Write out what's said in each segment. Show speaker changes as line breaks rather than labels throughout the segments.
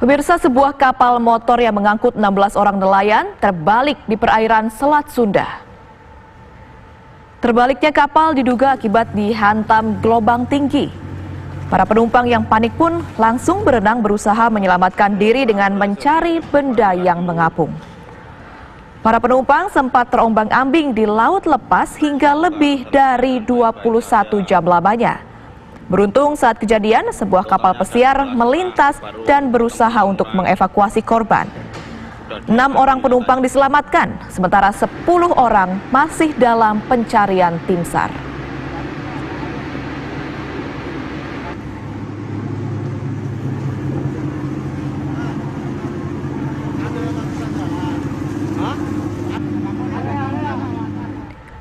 Pemirsa, sebuah kapal motor yang mengangkut 16 orang nelayan terbalik di perairan Selat Sunda. Terbaliknya kapal diduga akibat dihantam gelombang tinggi. Para penumpang yang panik pun langsung berenang berusaha menyelamatkan diri dengan mencari benda yang mengapung. Para penumpang sempat terombang-ambing di laut lepas hingga lebih dari 21 jam lamanya. Beruntung saat kejadian, sebuah kapal pesiar melintas dan berusaha untuk mengevakuasi korban. 6 orang penumpang diselamatkan, sementara 10 orang masih dalam pencarian tim SAR.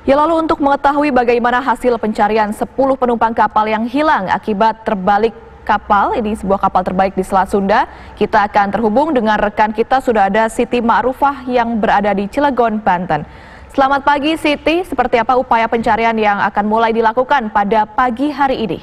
Ya, lalu untuk mengetahui bagaimana hasil pencarian 10 penumpang kapal yang hilang akibat terbalik kapal, ini sebuah kapal terbalik di Selat Sunda, kita akan terhubung dengan rekan kita, sudah ada Siti Ma'rufah yang berada di Cilegon, Banten. Selamat pagi Siti, seperti apa upaya pencarian yang akan mulai dilakukan pada pagi hari ini?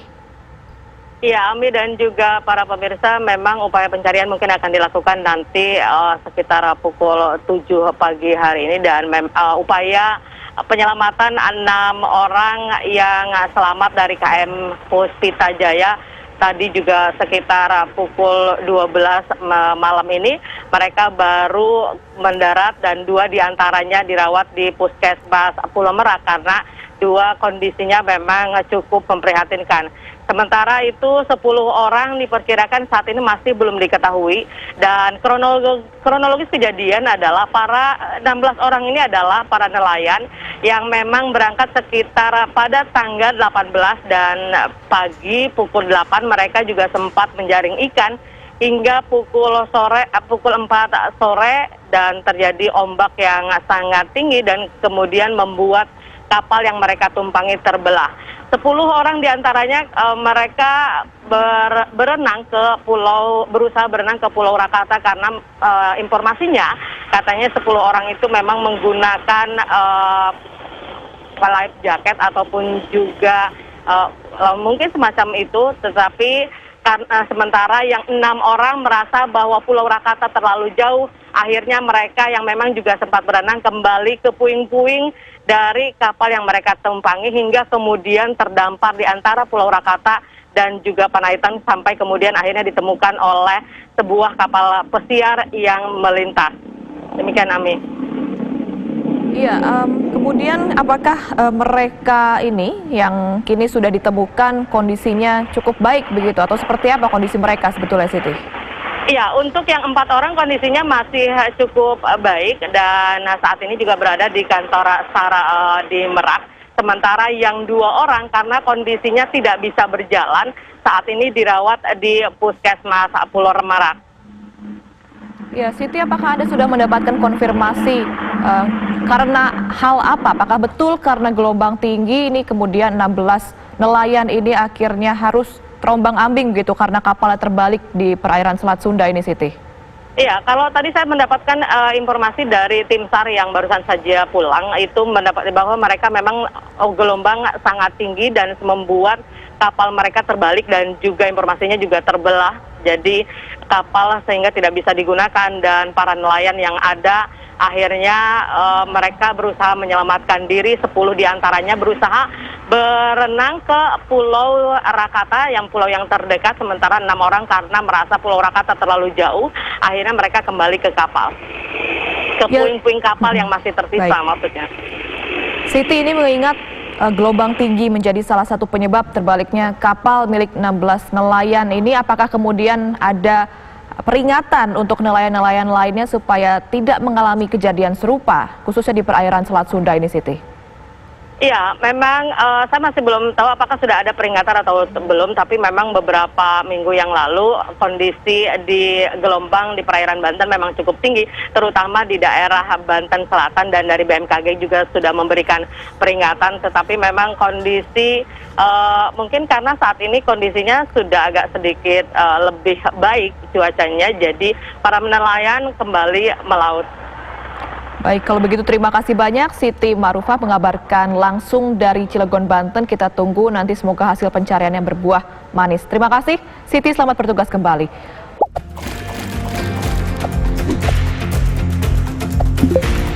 Ya, Ami dan juga para pemirsa, memang upaya pencarian mungkin akan dilakukan nanti sekitar pukul 7 pagi hari ini, dan upaya penyelamatan 6 orang yang selamat dari KM Puspita Jaya tadi juga sekitar pukul 12 malam ini mereka baru mendarat, dan 2 diantaranya dirawat di Puskesmas Pulau Merak karena 2 kondisinya memang cukup memprihatinkan. Sementara itu 10 orang diperkirakan saat ini masih belum diketahui, dan kronologis kejadian adalah para 16 orang ini adalah para nelayan yang memang berangkat sekitar pada tanggal 18, dan pagi pukul 8 mereka juga sempat menjaring ikan hingga pukul 4 sore dan terjadi ombak yang sangat tinggi dan kemudian membuat kapal yang mereka tumpangi terbelah. 10 orang diantaranya mereka berusaha berenang ke Pulau Rakata karena informasinya katanya 10 orang itu memang menggunakan life jacket ataupun juga mungkin semacam itu, tetapi sementara yang 6 orang merasa bahwa Pulau Rakata terlalu jauh, akhirnya mereka yang memang juga sempat berenang kembali ke puing-puing dari kapal yang mereka tumpangi hingga kemudian terdampar di antara Pulau Rakata dan juga Panaitan sampai kemudian akhirnya ditemukan oleh sebuah kapal pesiar yang melintas. Demikian, Ami.
Iya, kemudian apakah mereka ini yang kini sudah ditemukan kondisinya cukup baik begitu, atau seperti apa kondisi mereka sebetulnya, Siti?
Iya, untuk yang 4 orang kondisinya masih cukup baik dan saat ini juga berada di kantor SAR di Merak. Sementara yang 2 orang karena kondisinya tidak bisa berjalan saat ini dirawat di Puskesmas Pulau Merak.
Ya, Siti, apakah Anda sudah mendapatkan konfirmasi karena hal apa? Apakah betul karena gelombang tinggi ini kemudian 16 nelayan ini akhirnya harus terombang-ambing gitu karena kapalnya terbalik di perairan Selat Sunda ini, Siti?
Iya, kalau tadi saya mendapatkan informasi dari tim SAR yang barusan saja pulang, itu mendapat bahwa mereka memang gelombang sangat tinggi dan membuat kapal mereka terbalik dan juga informasinya juga terbelah. Jadi kapal sehingga tidak bisa digunakan, dan para nelayan yang ada akhirnya mereka berusaha menyelamatkan diri. 10 diantaranya berusaha berenang ke Pulau Rakata, yang pulau yang terdekat, sementara 6 orang karena merasa Pulau Rakata terlalu jauh, akhirnya mereka kembali ke kapal, ke puing-puing kapal yang masih tersisa. Maksudnya,
Siti, ini mengingat gelombang tinggi menjadi salah satu penyebab terbaliknya kapal milik 16 nelayan ini, apakah kemudian ada peringatan untuk nelayan-nelayan lainnya supaya tidak mengalami kejadian serupa, khususnya di perairan Selat Sunda ini, Siti?
Iya, memang saya masih belum tahu apakah sudah ada peringatan atau belum, tapi memang beberapa minggu yang lalu kondisi di gelombang di perairan Banten memang cukup tinggi, terutama di daerah Banten Selatan, dan dari BMKG juga sudah memberikan peringatan, tetapi memang kondisi mungkin karena saat ini kondisinya sudah agak sedikit lebih baik cuacanya, jadi para nelayan kembali melaut.
Baik, kalau begitu terima kasih banyak Siti Ma'rufah mengabarkan langsung dari Cilegon, Banten. Kita tunggu nanti semoga hasil pencarian yang berbuah manis. Terima kasih Siti, selamat bertugas kembali. Jakarta.